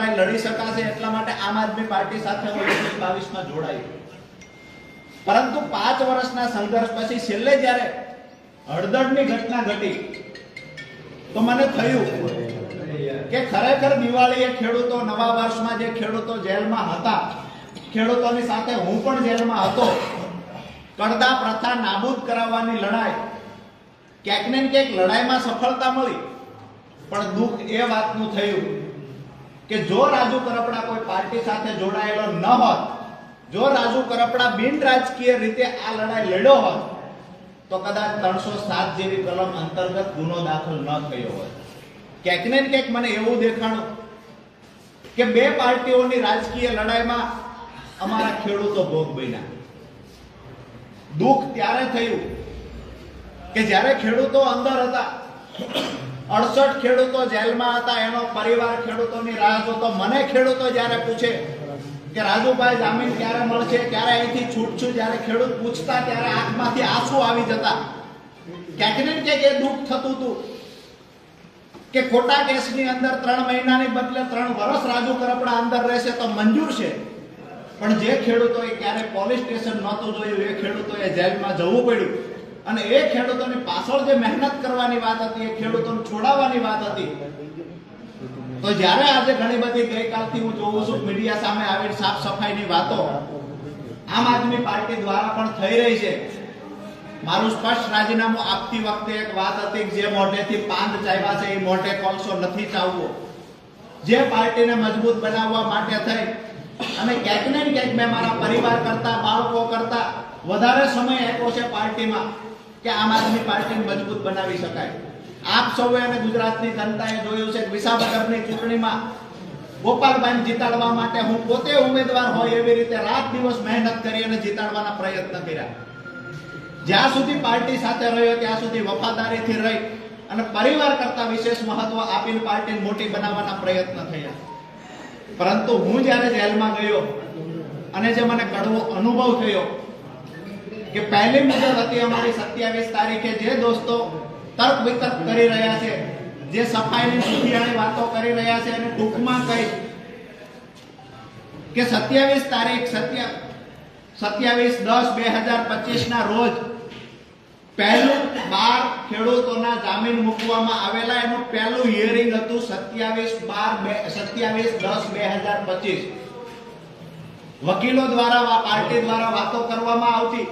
લડાઈ લડી શકાશે એટલા માટે આમ આદમી પાર્ટી સાથે હું 22 જોડાયો. પરંતુ 5 વર્ષના સંઘર્ષ પછી છેલ્લે જ્યારે હળદળની ઘટના ઘટી તો મને થયું કે ખરેખર દિવાળીએ ખેડૂતો, નવા વર્ષમાં જે ખેડૂતો જેલમાં હતા, ખેડૂતોની સાથે હું પણ જેલમાં હતો, કડદા પ્રથા નાબૂદ કરાવવાની લડાઈ, ક્યાંક ને ક્યાંક લડાઈમાં સફળતા મળી. પણ દુઃખ એ વાતનું થયું કે જો રાજુ કરપડા કોઈ પાર્ટી સાથે જોડાયેલો ન હોત, જો રાજુ કરપડા બિન રાજકીય રીતે આ લડાઈ લડ્યો હોત તો કદાચ 307 જેવી કલમ અંતર્ગત ગુનો દાખલ ન થયો હોત. ક્યાંક ને ક્યાંક મને એવું દેખાણું કે બે પાર્ટીઓની રાજકીય લડાઈમાં અમારા ખેડૂતો ભોગ બન્યા. દુઃખ ત્યારે થયું કે જ્યારે ખેડૂતો અંદર હતા, 68 ખેડૂતો જેલમાં હતા, એનો પરિવાર ખેડૂતોની રાહ જોતો. મને ખેડૂતો જ્યારે પૂછે કે રાજુભાઈ જામીન ક્યારે મળશે, ક્યારે અહીંથી છૂટશું, જ્યારે ખેડૂત પૂછતા ત્યારે આંખમાંથી આંસુ આવી જતા. ક્યાંક ને ક્યાંક એ દુઃખ થતું હતું કે ખોટા કેસની અંદર 3 મહિનાની બદલે 3 વર્ષ રાજુ કરપડા અંદર રહેશે તો મંજૂર છે. પણ જે ખેડૂતોએ ક્યારે પોલીસ સ્ટેશન નહોતું જોયું, એ ખેડૂતોએ જેલમાં જવું પડ્યું. અને એ ખેડૂતોની પાછળ જે મહેનત કરવાની વાત હતી, એ ખેડૂતોને છોડાવવાની વાત હતી. તો જ્યારે આજે ઘણી બધી ગઈકાલથી હું જોઉં છું મીડિયા સામે આવીને સાફ સફાઈની વાતો આમ આદમી પાર્ટી દ્વારા પણ થઈ રહી છે. મારું સ્પષ્ટ રાજીનામું આપતી વખતે એક વાત હતી કે જે મોઢેથી પાંદ ચાવ્યા છે એ મોઢે કોલસો નથી ચાવવો. જે પાર્ટીને મજબૂત બનાવવા માટે થઈ અને ક્યાંક ને ક્યાંક મેં મારા પરિવાર કરતા, બાળકો કરતા વધારે સમય આપ્યો છે પાર્ટીમાં કે આમ આદમી પાર્ટીને મજબૂત બનાવી શકાય. આપ સૌએ અને ગુજરાતની જનતાએ જોયું છે કે વિસાવદરની ચૂંટણીમાં ગોપાલભાઈને જીતાડવા માટે હું પોતે ઉમેદવાર હોય એવી રીતે રાત દિવસ મહેનત કરી અને જીતાડવાના પ્રયત્ન કર્યા. જ્યાં સુધી પાર્ટી સાથે રહ્યો ત્યાં સુધી વફાદારીથી રહી અને પરિવાર કરતા વિશેષ મહત્વ આપીને પાર્ટીને મોટી બનાવવાના પ્રયત્ન થયા. પરંતુ હું જ્યારે જેલમાં ગયો અને જે મને કડવો અનુભવ થયો કે પહેલી મુદત હતી અમારી 27 તારીખે, જે દોસ્તો તર્ક વિતર્ક કરી રહ્યા છે, જે સફાઈની સુખિયાળી વાતો કરી રહ્યા છે, અને ટૂંકમાં કહી કે 27 તારીખ 27/10/2025 ના રોજ પહેલું 12 ખેડૂતોના જામીન મૂકવામાં આવેલા. એનું પહેલું હિયરિંગ હતું 27/10/2025. વકીલો દ્વારા, પાર્ટી દ્વારા વાતો કરવામાં આવતી